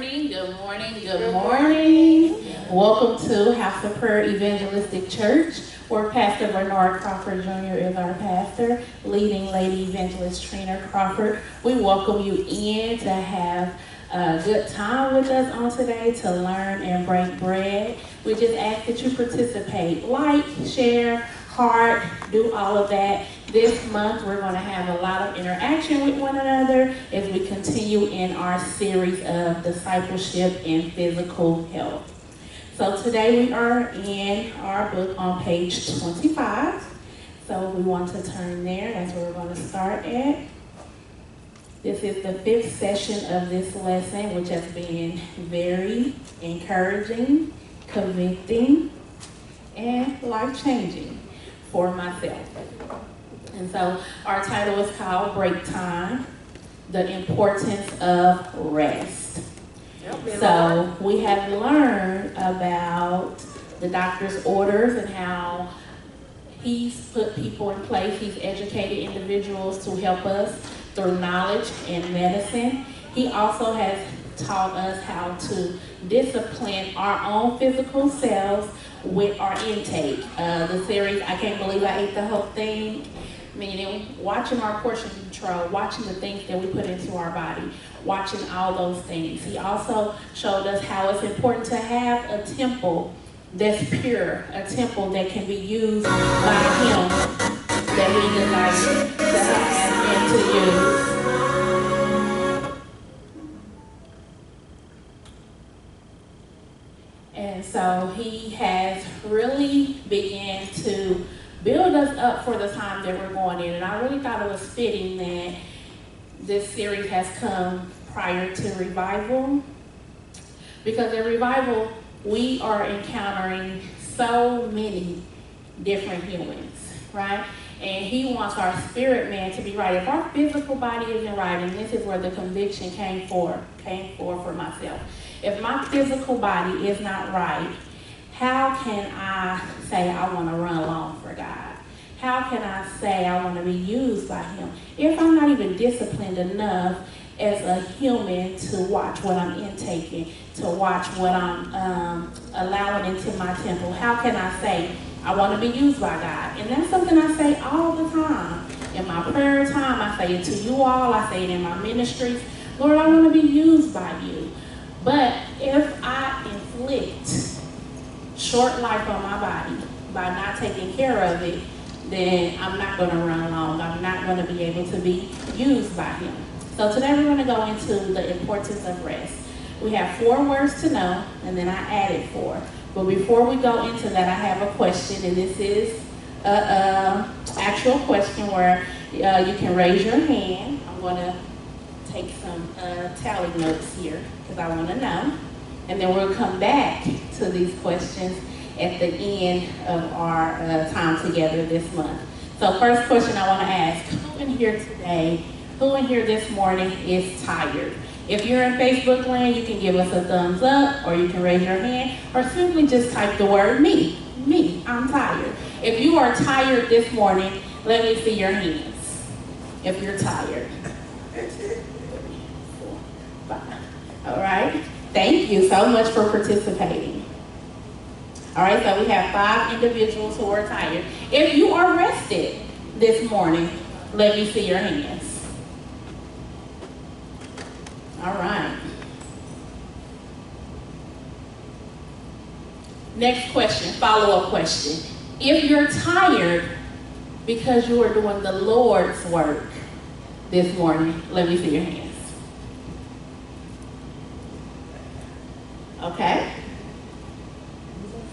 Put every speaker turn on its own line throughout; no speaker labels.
morning, good morning, good morning. Welcome to House of Prayer Evangelistic Church, where Pastor Bernard Crawford Jr. is our pastor, leading Lady Evangelist Trina Crawford. We welcome you in to have a good time with us on today, to learn and break bread. We just ask that you participate, like, share, heart, do all of that. This month we're going to have a lot of interaction with one another as we continue in our series of discipleship and physical health. So today we are in our book on page 25. So we want to turn there. That's where we're going to start at. This is the 5th session of this lesson, which has been very encouraging, convicting, and life-changing for myself. And so our title is called Break Time, the Importance of Rest. So we have learned about the doctor's orders and how he's put people in place. He's educated individuals to help us through knowledge and medicine. He also has taught us how to discipline our own physical selves with our intake. The series, I Can't Believe I Ate the Whole Thing, meaning watching our portion control, watching the things that we put into our body, watching all those things. He also showed us how it's important to have a temple that's pure, a temple that can be used by him, that he desires to have and to use. And so he has really began to build us up for the time that we're going in. And I really thought it was fitting that this series has come prior to revival. Because in revival, we are encountering so many different humans, right? And he wants our spirit man to be right. If our physical body isn't right, and this is where the conviction came for myself. If my physical body is not right, how can I say I want to run along for God? How can I say I want to be used by him if I'm not even disciplined enough as a human to watch what I'm intaking, to watch what I'm allowing into my temple? How can I say I want to be used by God? And that's something I say all the time. In my prayer time, I say it to you all. I say it in my ministries. Lord, I want to be used by you. But if I inflict short life on my body by not taking care of it, then I'm not going to run along. I'm not going to be able to be used by him. So today we're going to go into the importance of rest. We have 4 words to know, and then I added 4. But before we go into that, I have a question, and this is an actual question where you can raise your hand. I'm going to take some tally notes here because I want to know. And then we'll come back to these questions at the end of our time together this month. So first question I want to ask, who in here today, who in here this morning is tired? If you're in Facebook land, you can give us a thumbs up, or you can raise your hand, or simply just type the word me, I'm tired. If you are tired this morning, let me see your hands. If you're tired. 4, 5. All right. Thank you so much for participating. All right, so we have 5 individuals who are tired. If you are rested this morning, let me see your hands. All right. Next question, follow-up question. If you're tired because you are doing the Lord's work this morning, let me see your hands. Okay.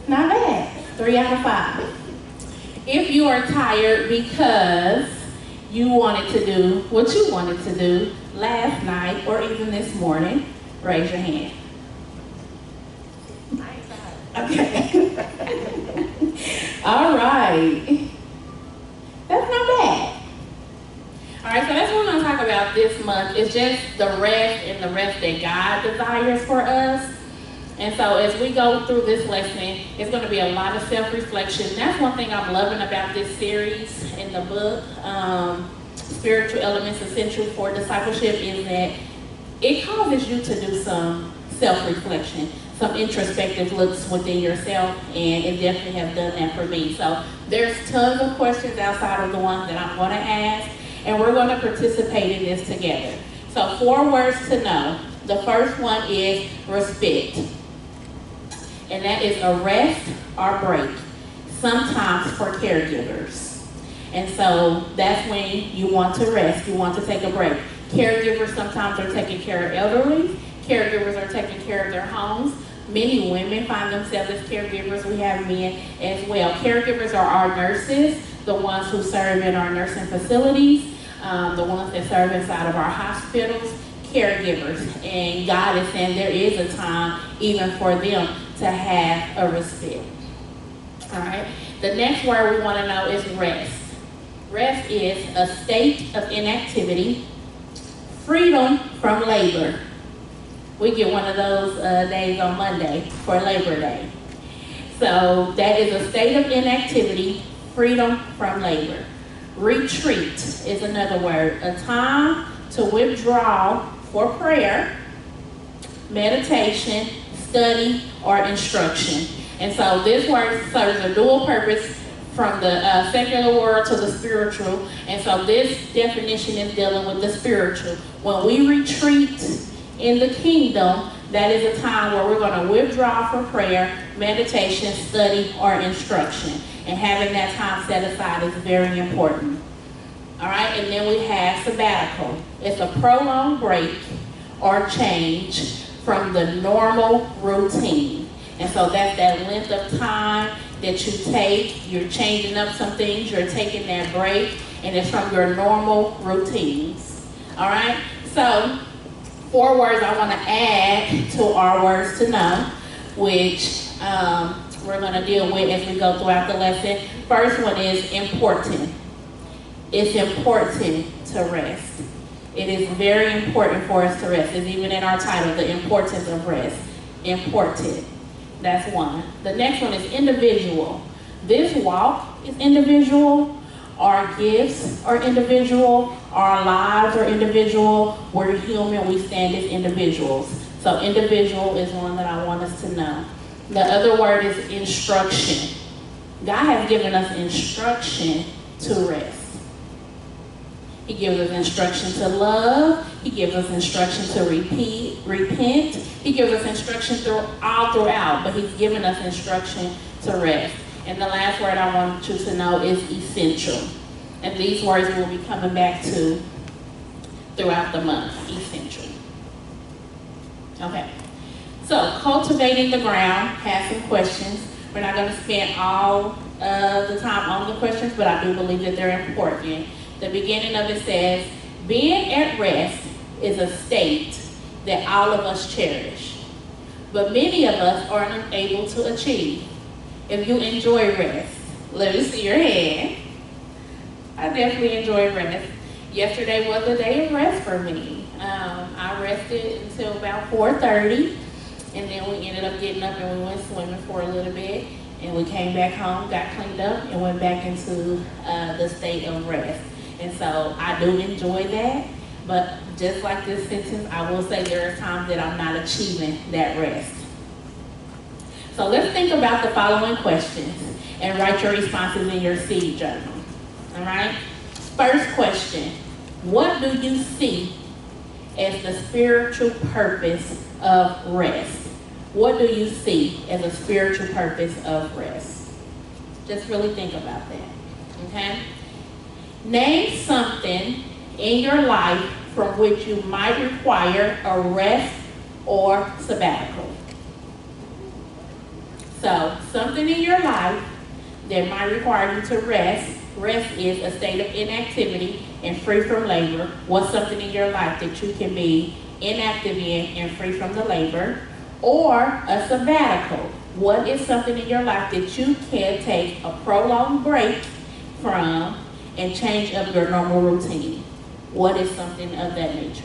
Not bad. 3 out of 5. If you are tired because you wanted to do what you wanted to do last night or even this morning, raise your hand. Okay. All right. That's not bad. All right, so that's what we're going to talk about this month. It's just the rest and the rest that God desires for us. And so as we go through this lesson, it's going to be a lot of self-reflection. That's one thing I'm loving about this series in the book, Spiritual Elements Essential for Discipleship, is that it causes you to do some self-reflection, some introspective looks within yourself, and it definitely has done that for me. So there's tons of questions outside of the ones that I'm going to ask, and we're going to participate in this together. So 4 words to know. The first one is respect, and that is a rest or break, sometimes for caregivers. And so that's when you want to rest, you want to take a break. Caregivers sometimes are taking care of elderly, caregivers are taking care of their homes. Many women find themselves as caregivers. We have men as well. Caregivers are our nurses, the ones who serve in our nursing facilities, the ones that serve inside of our hospitals, caregivers. And God is saying there is a time even for them to have a respect. All right. The next word we want to know is rest. Rest is a state of inactivity, freedom from labor. We get one of those days on Monday for Labor Day. So that is a state of inactivity, freedom from labor. Retreat is another word, a time to withdraw for prayer, meditation, study, or instruction. And so this word serves a dual purpose from the secular world to the spiritual. And so this definition is dealing with the spiritual. When we retreat in the kingdom, that is a time where we're going to withdraw for prayer, meditation, study, or instruction. And having that time set aside is very important. All right, and then we have sabbatical. It's a prolonged break or change from the normal routine. And so that's that length of time that you take. You're changing up some things, you're taking that break, and it's from your normal routines. All right, so 4 words I want to add to our words to know, which we're going to deal with as we go throughout the lesson. First one is important. It's important to rest. It is very important for us to rest. It's even in our title, the importance of rest. Important. That's one. The next one is individual. This walk is individual. Our gifts are individual. Our lives are individual. We're human. We stand as individuals. So individual is one that I want us to know. The other word is instruction. God has given us instruction to rest. He gives us instruction to love. He gives us instruction to repent. He gives us instruction throughout, but he's given us instruction to rest. And the last word I want you to know is essential. And these words we'll be coming back to throughout the month. Essential. Okay. So, cultivating the ground has some questions. We're not going to spend all the time on the questions, but I do believe that they're important. The beginning of it says, being at rest is a state that all of us cherish, but many of us are unable to achieve. If you enjoy rest, let me see your hand. I definitely enjoy rest. Yesterday was a day of rest for me. I rested until about 4:30, and then we ended up getting up and we went swimming for a little bit, and we came back home, got cleaned up, and went back into the state of rest. And so I do enjoy that, but just like this sentence, I will say there are times that I'm not achieving that rest. So let's think about the following questions and write your responses in your seed journal. All right? First question, what do you see as the spiritual purpose of rest? What do you see as a spiritual purpose of rest? Just really think about that, okay? Name something in your life from which you might require a rest or sabbatical. So, something in your life that might require you to rest. Rest is a state of inactivity and free from labor. What's something in your life that you can be inactive in and free from the labor? Or a sabbatical. What is something in your life that you can take a prolonged break from and change up your normal routine? What is something of that nature?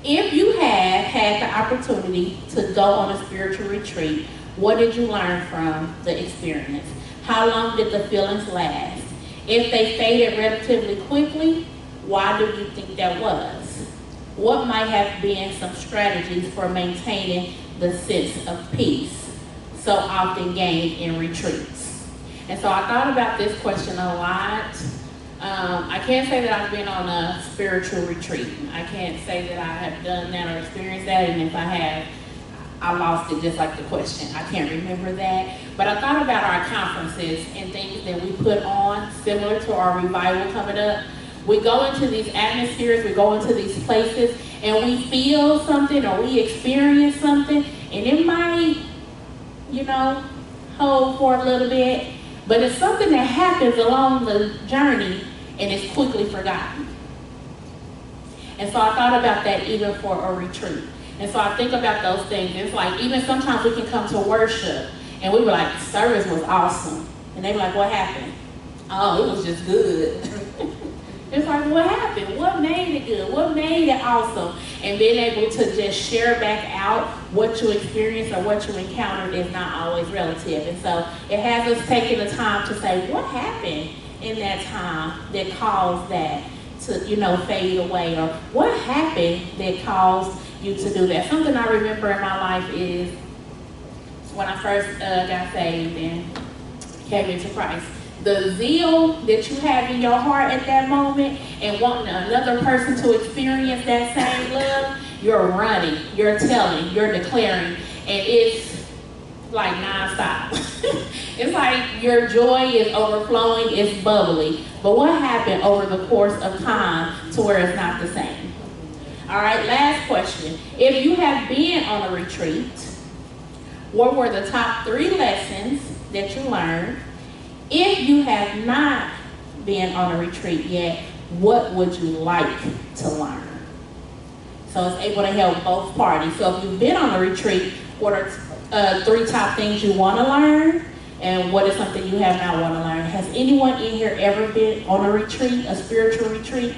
If you have had the opportunity to go on a spiritual retreat, what did you learn from the experience? How long did the feelings last? If they faded relatively quickly, why do you think that was? what might have been some strategies for maintaining the sense of peace so often gained in retreats? And so I thought about this question a lot. I can't say that I've been on a spiritual retreat. I can't say that I have done that or experienced that, and if I have, I lost it just like the question. I can't remember that. But I thought about our conferences and things that we put on, similar to our revival coming up. We go into these atmospheres, we go into these places, and we feel something or we experience something, and it might, hold for a little bit, but it's something that happens along the journey and it's quickly forgotten. And so I thought about that even for a retreat. And so I think about those things. It's like, even sometimes we can come to worship and we were like, service was awesome. And they were like, what happened? Oh, it was just good. It's like, what happened? What made it good? What made it awesome? And being able to just share back out what you experienced or what you encountered is not always relative. And so it has us taking the time to say, what happened in that time that caused that to, fade away? Or what happened that caused you to do that? Something I remember in my life is when I first got saved and came into Christ. The zeal that you have in your heart at that moment and wanting another person to experience that same love, you're running, you're telling, you're declaring, and it's like nonstop. It's like your joy is overflowing, it's bubbly. But what happened over the course of time to where it's not the same? All right, last question. If you have been on a retreat, what were the top 3 lessons that you learned? If you have not been on a retreat yet, what would you like to learn? So it's able to help both parties. So if you've been on a retreat, what are 3 top things you want to learn? And what is something you have not want to learn? Has anyone in here ever been on a retreat, a spiritual retreat?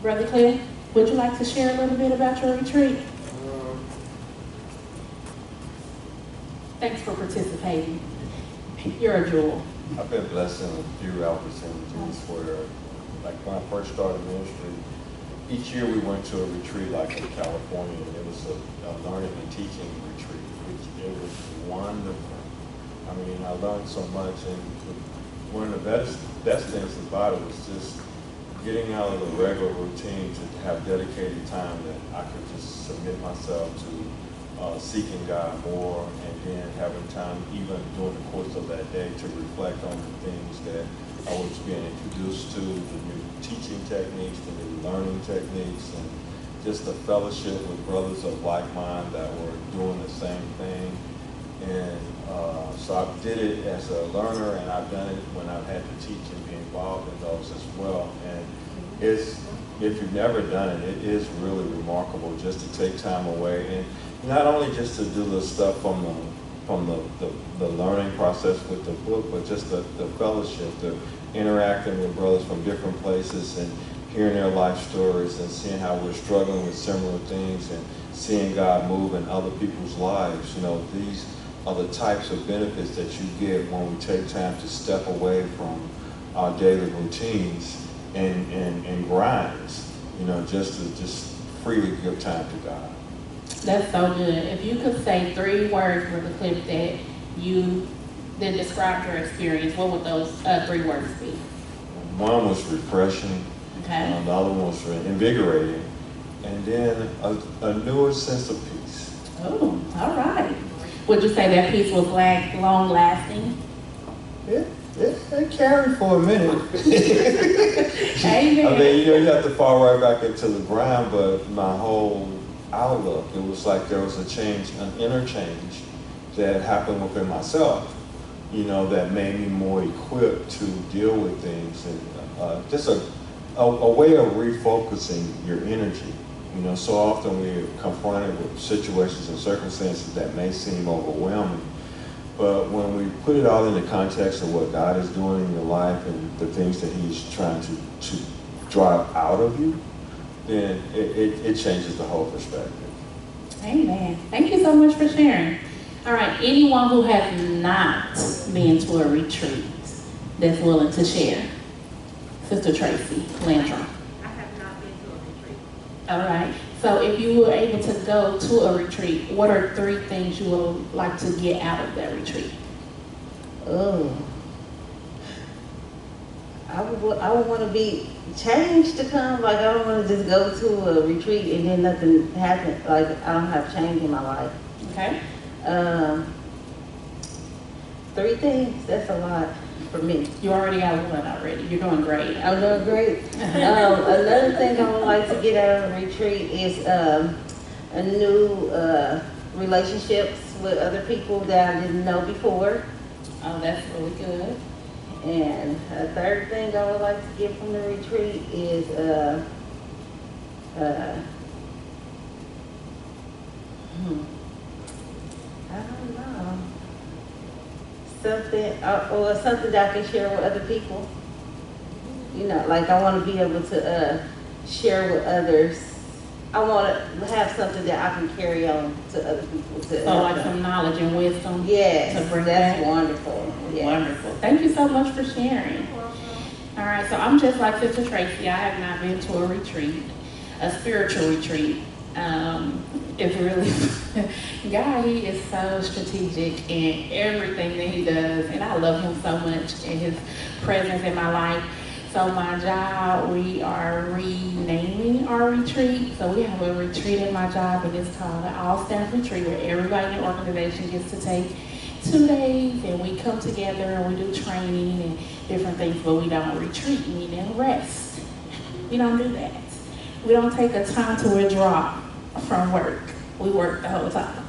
Brother Cliff, would you like to share a little bit about your retreat? Thanks for participating. You're a jewel.
I've been blessed in a few opportunities where, like when I first started ministry, each year we went to a retreat like in California, and it was a learning and teaching retreat. It was wonderful. I mean, I learned so much, and one of the best things about it was just getting out of the regular routine to have dedicated time that I could just submit myself to seeking God more, and then having time even during the course of that day to reflect on the things that I was being introduced to, the new teaching techniques, the new learning techniques, and just the fellowship with brothers of like mind that were doing the same thing. And so I did it as a learner, and I've done it when I've had to teach and be involved in those as well. And if you've never done it, it is really remarkable just to take time away, and not only just to do the stuff from the learning process with the book, but just the fellowship, the interacting with brothers from different places and hearing their life stories and seeing how we're struggling with similar things and seeing God move in other people's lives. These are the types of benefits that you get when we take time to step away from our daily routines and grinds, just to freely give time to God.
That's so good. If you could say 3 words for the clip that described your experience, what would those 3 words be?
One was refreshing.
Okay.
The other one was invigorating. And then a newer sense of peace.
Oh, all right. Would you say that peace was long lasting?
It carried for a minute.
Amen.
I mean, you have to fall right back into the ground, but my whole outlook, it was like there was a change, an inner change that happened within myself, that made me more equipped to deal with things, and just a way of refocusing your energy. So often we're confronted with situations and circumstances that may seem overwhelming, but when we put it all in the context of what God is doing in your life and the things that He's trying to drive out of you, then it changes the whole perspective.
Amen. Thank you so much for sharing. All right, anyone who has not been to a retreat that's willing to share? Sister Tracy Landrum.
I have not been to a retreat.
All right. So if you were able to go to a retreat, what are 3 things you would like to get out of that retreat?
Oh, I would want to be changed to come. Like, I don't want to just go to a retreat and then nothing happen. Like, I don't have change in my life.
Okay.
3 things, that's a lot for me.
You already got one already. You're doing great.
I'm doing great. Another thing I would like to get out of the retreat is a new relationships with other people that I didn't know before.
Oh, that's really good.
And a third thing I would like to get from the retreat is I don't know, something or something that I can share with other people. You know, like I want to be able to share with others. I want to have something that I can carry on to other people. To
So like some knowledge and wisdom.
Yes,
to bring
that's
back.
wonderful. Yes.
Wonderful. Thank you so much for sharing. All right, so I'm just like Sister Tracy. I have not been to a retreat, a spiritual retreat. It's really, God, he is so strategic in everything that he does, and I love him so much and his presence in my life. So my job, we are renaming our retreat. So we have a retreat in my job, and it's called an all-staff retreat where everybody in the organization gets to take 2 days, and we come together and we do training and different things, but we don't retreat, meaning rest. We don't do that. We don't take a time to withdraw from work. We work the whole time.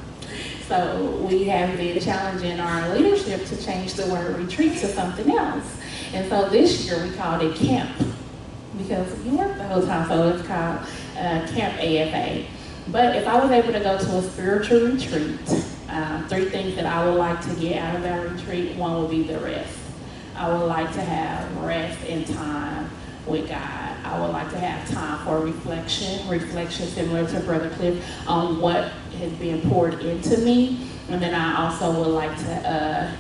So we have been challenging our leadership to change the word retreat to something else. And so this year we called it camp, because you work the whole time, so it's called Camp AFA. But if I was able to go to a spiritual retreat, 3 things that I would like to get out of that retreat, one would be the rest. I would like to have rest and time with God. I would like to have time for reflection similar to Brother Cliff on what has been poured into me. And then I also would like to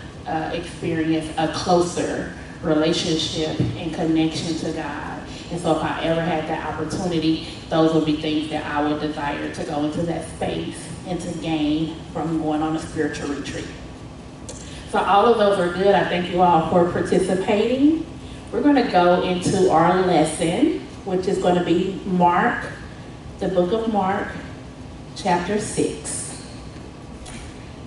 experience a closer relationship and connection to God. And so if I ever had that opportunity, those would be things that I would desire to go into that space and to gain from going on a spiritual retreat. So all of those are good. I thank you all for participating. We're going to go into our lesson, which is going to be Mark, the book of Mark, chapter 6.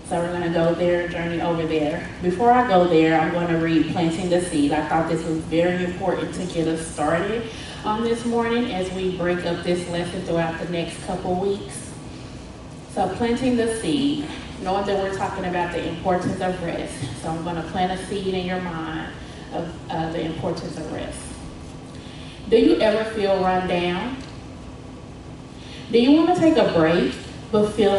So we're going to go there, journey over there. Before I go there, I'm going to read Planting the Seed. I thought this was very important to get us started on this morning as we break up this lesson throughout the next couple weeks. So planting the seed, knowing that we're talking about the importance of rest. So I'm going to plant a seed in your mind of the importance of rest. Do you ever feel run down? Do you want to take a break but feel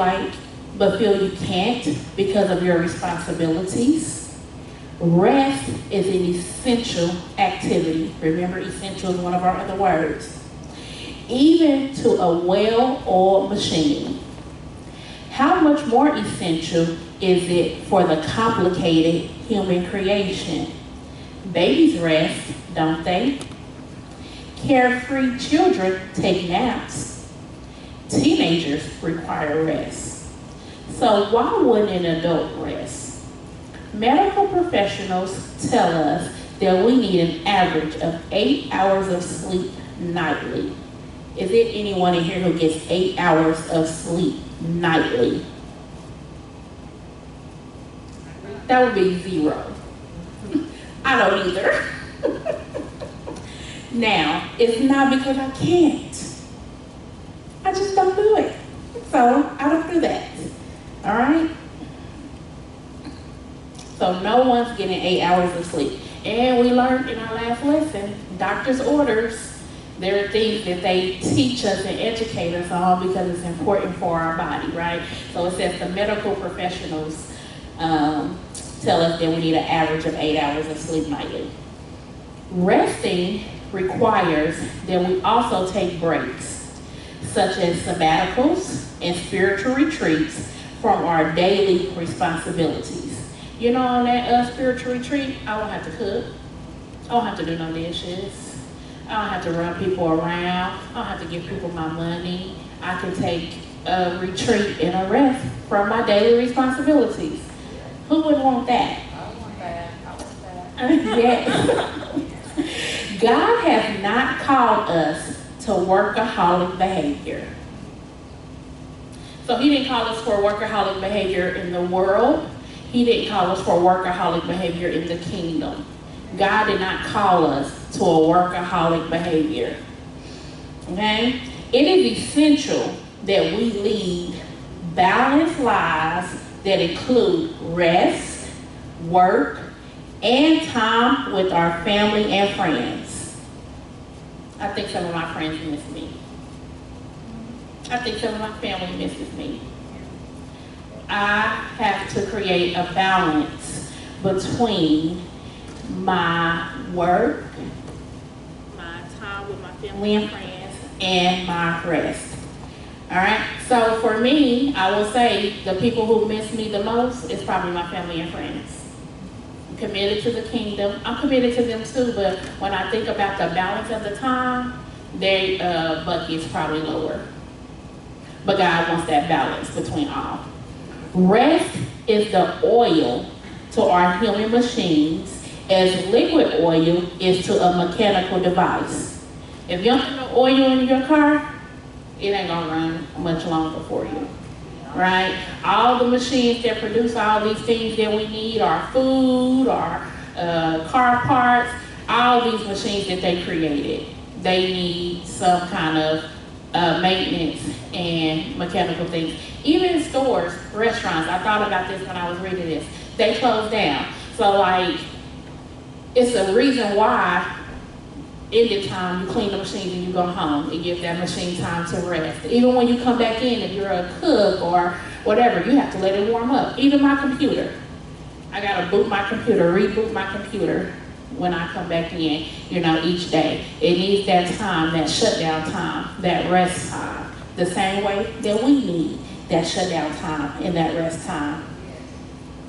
you can't because of your responsibilities? Rest is an essential activity. Remember, essential is one of our other words. Even to a well-oiled machine. How much more essential is it for the complicated human creation? Babies rest, don't they? Carefree children take naps. Teenagers require rest. So why wouldn't an adult rest? Medical professionals tell us that we need an average of 8 hours of sleep nightly. Is there anyone in here who gets 8 hours of sleep nightly? That would be 0. I don't either. Now, it's not because I can't. I just don't do it. So I don't do that. All right? So no one's getting 8 hours of sleep. And we learned in our last lesson, doctor's orders, there are things that they teach us and educate us on because it's important for our body, right? So it says the medical professionals tell us that we need an average of 8 hours of sleep nightly. Resting requires that we also take breaks, such as sabbaticals and spiritual retreats from our daily responsibilities. You know, on that spiritual retreat, I don't have to cook. I don't have to do no dishes. I don't have to run people around. I don't have to give people my money. I can take a retreat and a rest from my daily responsibilities. Who would want that?
I want that. I want that.
Yeah. God has not called us to workaholic behavior. So he didn't call us for workaholic behavior in the world. He didn't call us for workaholic behavior in the kingdom. God did not call us to a workaholic behavior. Okay? It is essential that we lead balanced lives that include rest, work, and time with our family and friends. I think some of my friends miss me. I think some of my family misses me. I have to create a balance between my work, my time with my family and friends, and my rest. All right? So for me, I will say the people who miss me the most is probably my family and friends. I'm committed to the kingdom. I'm committed to them too, but when I think about the balance of the time, their bucket is probably lower. But God wants that balance between all. Rest is the oil to our human machines as liquid oil is to a mechanical device. If you don't have no oil in your car, it ain't gonna run much longer for you, right? All the machines that produce all these things that we need, our food, our car parts, all these machines that they created, they need some kind of maintenance and mechanical things. Even in stores, restaurants, I thought about this when I was reading this, they close down. So like, it's a reason why in the time you clean the machines and you go home. It gives that machine time to rest. Even when you come back in, if you're a cook or whatever, you have to let it warm up. Even my computer. I gotta boot my computer, reboot my computer when I come back in, each day. It needs that time, that shutdown time, that rest time. The same way that we need that shutdown time and that rest time.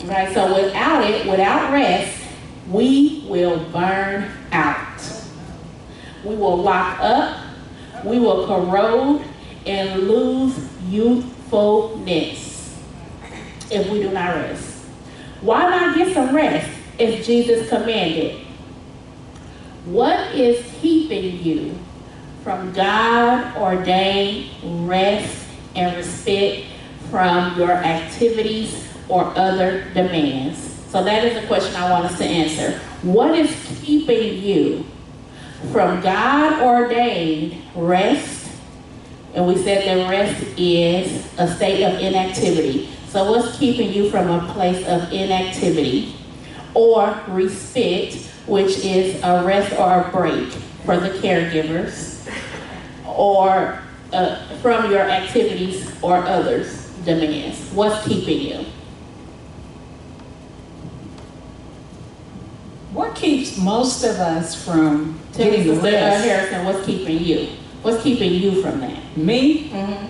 Right? So without rest, we will burn out. We will lock up, we will corrode, and lose youthfulness if we do not rest. Why not get some rest if Jesus commanded? What is keeping you from God-ordained rest and respite from your activities or other demands? So that is a question I want us to answer. What is keeping you from God-ordained rest? And we said that rest is a state of inactivity. So what's keeping you from a place of inactivity? Or respite, which is a rest or a break for the caregivers, or from your activities or others' demands. What's keeping you?
What keeps most of us from getting
Sister
rest?
Harrison, what's keeping you? What's keeping you from that?
Me?
Mm-hmm.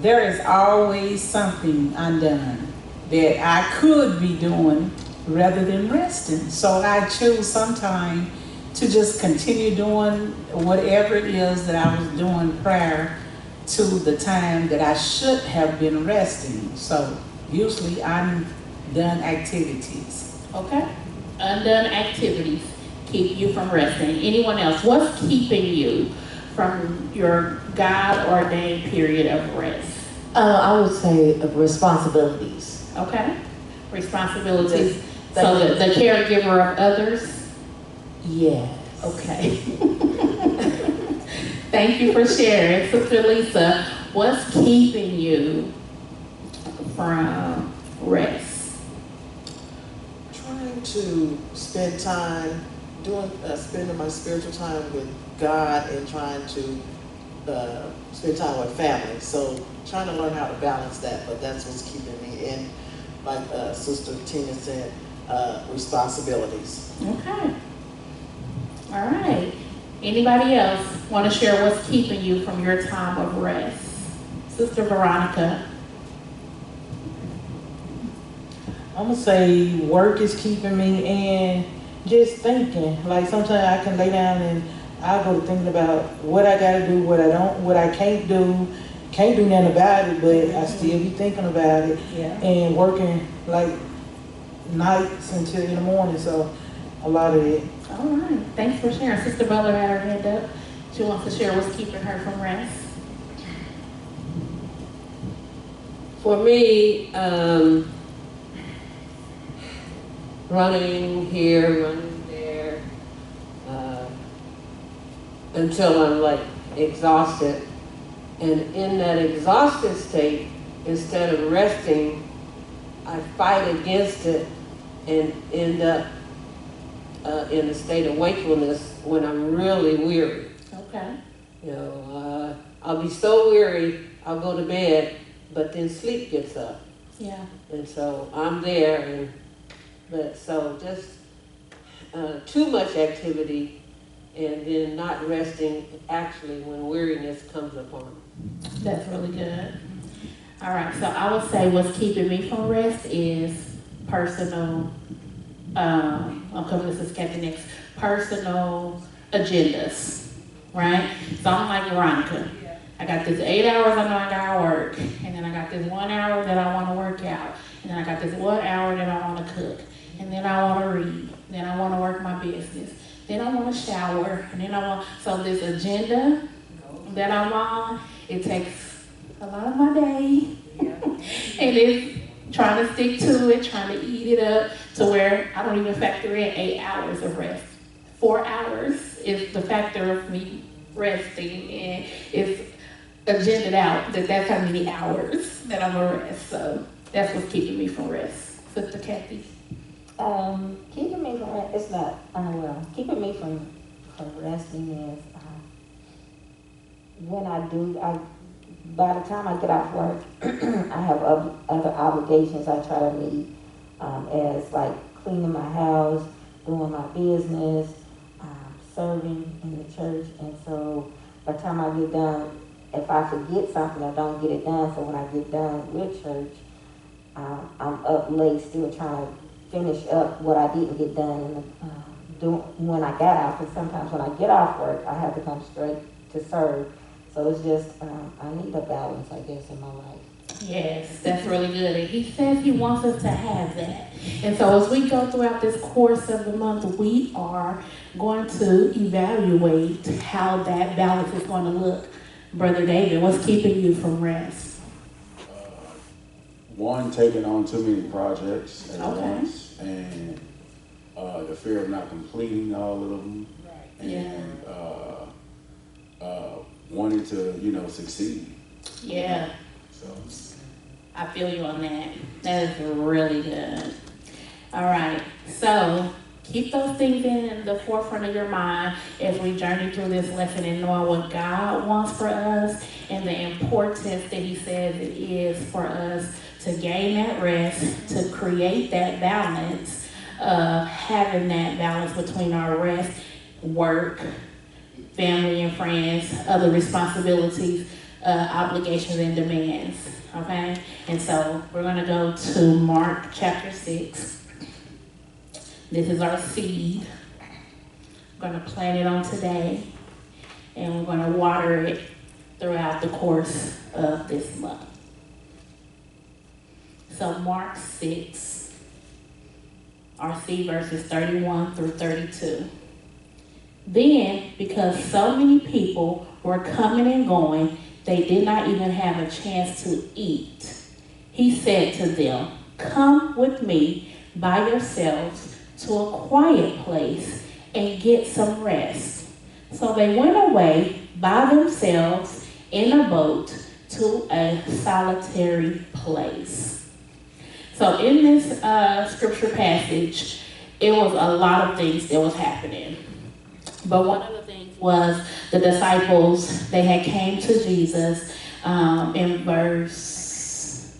There is always something undone that I could be doing rather than resting. So I choose sometime to just continue doing whatever it is that I was doing prior to the time that I should have been resting. So usually I'm done activities.
Okay. Undone activities keep you from resting. Anyone else? What's keeping you from your God-ordained period of rest?
I would say responsibilities.
Okay. Responsibilities. So the caregiver of others?
Yes.
Okay. Thank you for sharing. Sister Lisa, what's keeping you from rest?
Trying to spend time spending my spiritual time with God and trying to spend time with family. So trying to learn how to balance that, but that's what's keeping me in, like Sister Tina said, responsibilities.
Okay. All right. Anybody else want to share what's keeping you from your time of rest? Sister Veronica.
I'm gonna say work is keeping me, and just thinking. Like sometimes I can lay down and I go to thinking about what I gotta do, what I can't do. Can't do nothing about it, but I still be thinking about it
Yeah.
and working like nights until in the morning. So a lot of it.
All right, thanks for sharing. Sister Butler had her hand up. She wants to share what's keeping her from rest.
For me, running here, running there, until I'm like exhausted. And in that exhausted state, instead of resting, I fight against it and end up in a state of wakefulness when I'm really weary.
Okay.
You know, I'll be so weary, I'll go to bed, but then sleep gets up.
Yeah.
And so I'm there, but just too much activity and then not resting actually when weariness comes upon me.
That's really good. All right, so I would say what's keeping me from rest is personal, this is Kathy next, personal agendas, right? So I'm like Veronica. I got this 8 hours I know I gotta work, and then I got this 1 hour that I wanna work out, and then I got this 1 hour that I wanna cook, and then I wanna read, then I wanna work my business, then I wanna shower, and then so this agenda that I'm on, it takes a lot of my day, and it's trying to stick to it, trying to eat it up to where I don't even factor in 8 hours of rest. 4 hours is the factor of me resting, and it's agendaed out that's how many hours that I'm gonna rest. So that's what's keeping me from rest. Sister Kathy.
Keeping me from rest, it's not, keeping me from resting is, by the time I get off work, I have other obligations I try to meet, as like cleaning my house, doing my business, serving in the church. And so by the time I get done, if I forget something, I don't get it done. So when I get done with church, I'm up late still trying to finish up what I didn't get done when I got off. And sometimes when I get off work, I have to come straight to serve. So it's just, I need a balance, I guess, in my life.
Yes, that's really good. And he says he wants us to have that. And so as we go throughout this course of the month, we are going to evaluate how that balance is going to look. Brother David, what's keeping you from rest?
One, taking on too many projects at
Okay.
once, and the fear of not completing all of them, and wanting to, succeed.
Yeah.
So
I feel you on that. That is really good. All right. So keep those things in the forefront of your mind as we journey through this lesson and knowing what God wants for us and the importance that he says it is for us to gain that rest, to create that balance, having that balance between our rest, work, family and friends, other responsibilities, obligations and demands, okay? And so we're gonna go to Mark chapter 6. This is our seed. We're gonna plant it on today, and we're gonna water it throughout the course of this month. So Mark 6, our seed verses 31 through 32. Then, because so many people were coming and going, they did not even have a chance to eat. He said to them, "Come with me by yourselves to a quiet place and get some rest." So they went away by themselves in a boat to a solitary place. So in this scripture passage, it was a lot of things that was happening. But one of the things was the disciples, they had came to Jesus in verse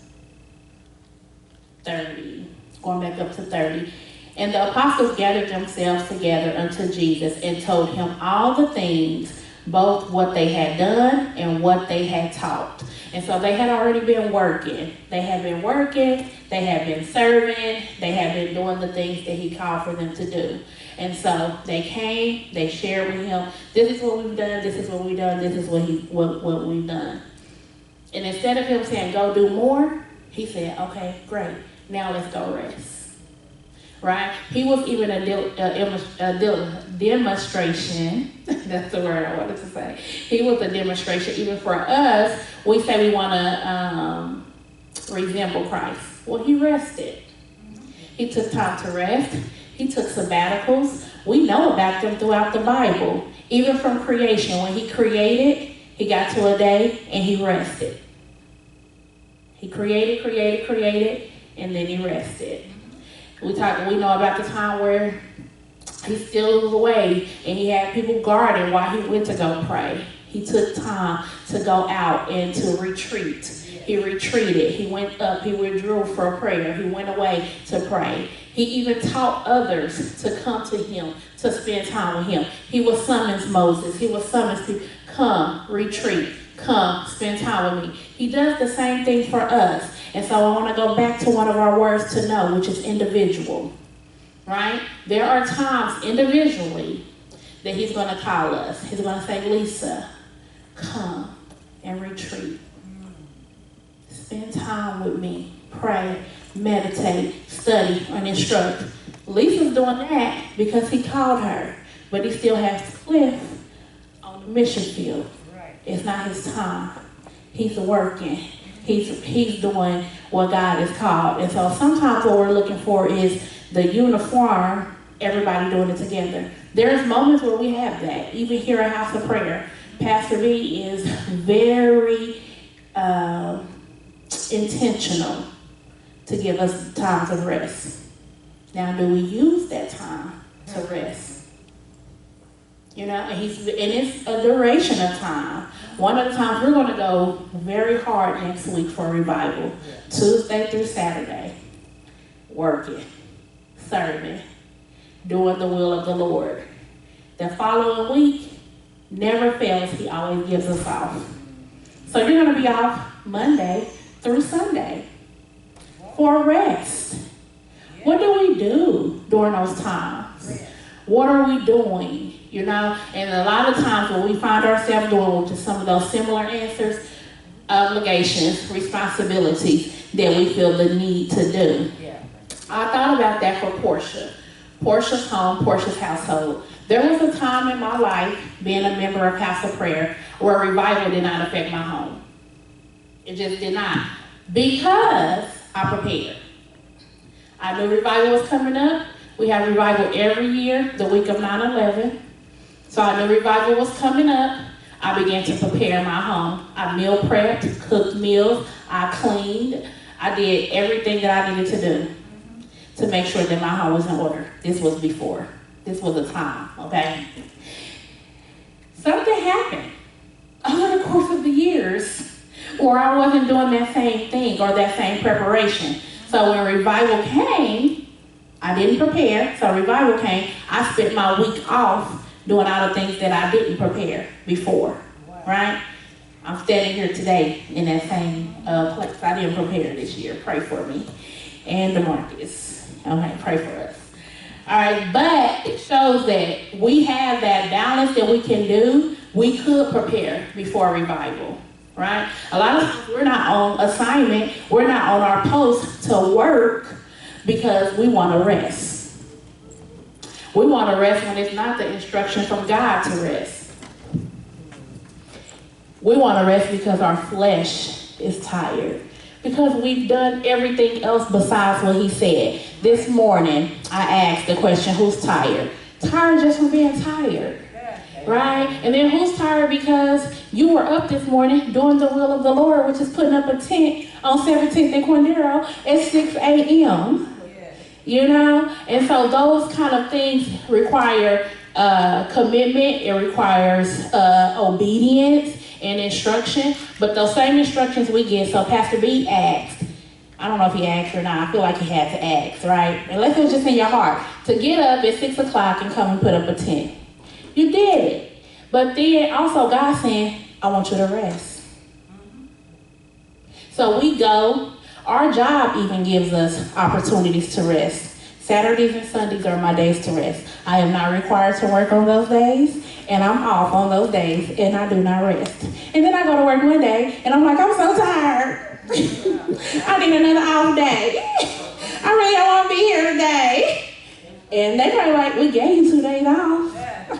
30, going back up to 30. And the apostles gathered themselves together unto Jesus and told him all the things both what they had done and what they had taught. And so they had already been working. They had been working, they had been serving, they had been doing the things that he called for them to do. And so they came, they shared with him, this is what we've done, this is what we've done, this is what we've done. And instead of him saying, go do more, he said, okay, great, now let's go rest. Right? He was even a demonstration. That's the word I wanted to say. He was a demonstration. Even for us, we say we want to resemble Christ. Well, he rested. He took time to rest. He took sabbaticals. We know about them throughout the Bible. Even from creation, when he created, he got to a day and he rested. He created, and then he rested. We know about the time where he still was away and he had people guarding while he went to go pray. He took time to go out and to retreat. He retreated. He went up. He withdrew for prayer. He went away to pray. He even taught others to come to him, to spend time with him. He was summons Moses. He was summons to come, retreat, come, spend time with me. He does the same thing for us. And so I want to go back to one of our words to know, which is individual, right? There are times individually that he's going to call us. He's going to say, Lisa, come and retreat. Spend time with me. Pray, meditate, study, and instruct. Lisa's doing that because he called her, but he still has Cliff on the mission field. It's not his time. He's working. He's doing what God has called. And so sometimes what we're looking for is the uniform, everybody doing it together. There's moments where we have that. Even here at House of Prayer, Pastor B is very intentional to give us times of rest. Now, do we use that time to rest? You know, and it's a duration of time. One of the times we're going to go very hard next week for revival. Tuesday through Saturday. Working, serving, doing the will of the Lord. The following week never fails. He always gives us off. So you're going to be off Monday through Sunday for rest. What do we do during those times? What are we doing? You know, and a lot of times when we find ourselves doing just some of those similar answers, obligations, responsibilities that we feel the need to do. I thought about that for Portia. Portia's home, Portia's household. There was a time in my life, being a member of House of Prayer, where revival did not affect my home. It just did not. Because I prepared. I knew revival was coming up. We have revival every year, the week of 9/11. So I knew revival was coming up. I began to prepare my home. I meal prepped, cooked meals, I cleaned. I did everything that I needed to do to make sure that my home was in order. This was before. This was a time, okay? Something happened over the course of the years where I wasn't doing that same thing or that same preparation. So when revival came, I didn't prepare. So revival came, I spent my week off doing all the things that I didn't prepare before, right? I'm standing here today in that same place. I didn't prepare this year. Pray for me. And DeMarcus. Okay, pray for us. All right, but it shows that we have that balance that we can do. We could prepare before revival, right? A lot of times we're not on assignment. We're not on our post to work because we want to rest. We want to rest when it's not the instruction from God to rest. We want to rest because our flesh is tired. Because we've done everything else besides what he said. This morning, I asked the question, who's tired? Tired just from being tired, right? And then who's tired because you were up this morning doing the will of the Lord, which is putting up a tent on 17th and Quindero at 6 a.m., you know? And so those kind of things require commitment. It requires obedience and instruction. But those same instructions we get, so Pastor B asked, I don't know if he asked or not, I feel like he had to ask, right? Unless it was just in your heart, to get up at 6 o'clock and come and put up a tent. You did it. But then also God saying, I want you to rest. So we go, our job even gives us opportunities to rest. Saturdays and Sundays are my days to rest. I am not required to work on those days, and I'm off on those days, and I do not rest. And then I go to work one day, and I'm like, I'm so tired. I need another off day. I really don't want to be here today. And they probably like, we gave you 2 days off.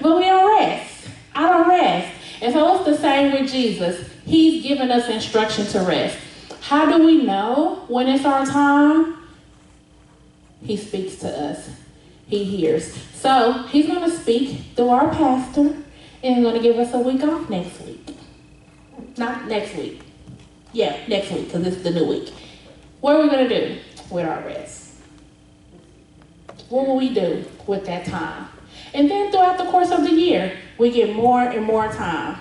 But we don't rest. I don't rest. And so it's the same with Jesus. He's given us instruction to rest. How do we know when it's our time? He speaks to us. He hears. So he's going to speak through our pastor, and he's going to give us a week off next week. Not next week. Yeah, next week, because it's the new week. What are we going to do with our rest? What will we do with that time? And then throughout the course of the year, we get more and more time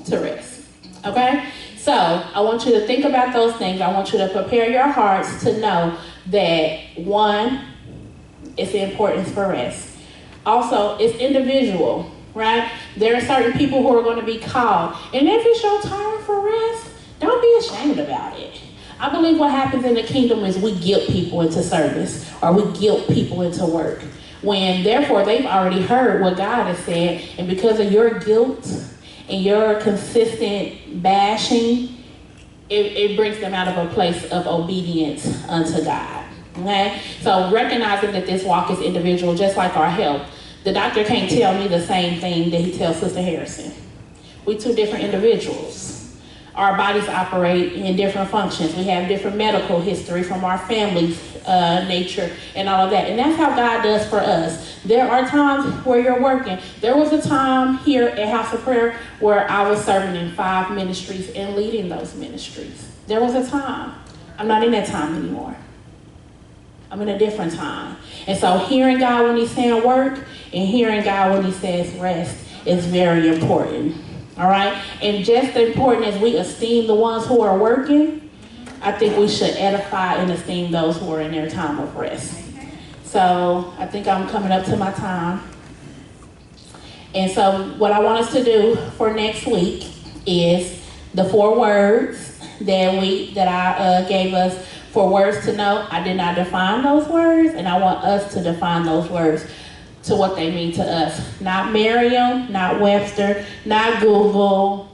to rest. Okay? So I want you to think about those things. I want you to prepare your hearts to know that, one, it's the importance for rest. Also, it's individual, right? There are certain people who are going to be called. And if it's your time for rest, don't be ashamed about it. I believe what happens in the kingdom is we guilt people into service, or we guilt people into work, when therefore they've already heard what God has said, and because of your guilt and your consistent bashing, it brings them out of a place of obedience unto God. Okay? So recognizing that this walk is individual, just like our health. The doctor can't tell me the same thing that he tells Sister Harrison. We're two different individuals. Our bodies operate in different functions. We have different medical history from our family's nature and all of that. And that's how God does for us. There are times where you're working. There was a time here at House of Prayer where I was serving in 5 ministries and leading those ministries. There was a time. I'm not in that time anymore. I'm in a different time. And so hearing God when he's saying work and hearing God when he says rest is very important. All right? And just as important as we esteem the ones who are working, I think we should edify and esteem those who are in their time of rest. So I think I'm coming up to my time. And so what I want us to do for next week is the 4 words that I gave us for words to know. I did not define those words, and I want us to define those words to what they mean to us. Not Merriam, not Webster, not Google,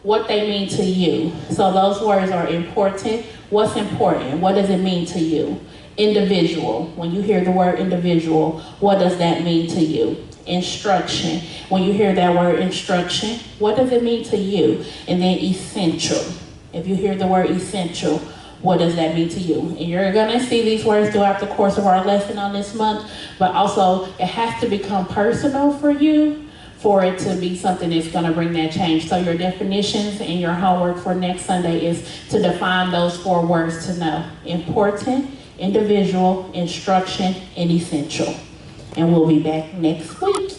what they mean to you. So those words are important. What's important? What does it mean to you? Individual. When you hear the word individual, what does that mean to you? Instruction. When you hear that word instruction, what does it mean to you? And then essential. If you hear the word essential, what does that mean to you? And you're going to see these words throughout the course of our lesson on this month, but also it has to become personal for you for it to be something that's going to bring that change. So your definitions and your homework for next Sunday is to define those 4 words to know. Important, individual, instruction, and essential. And we'll be back next week.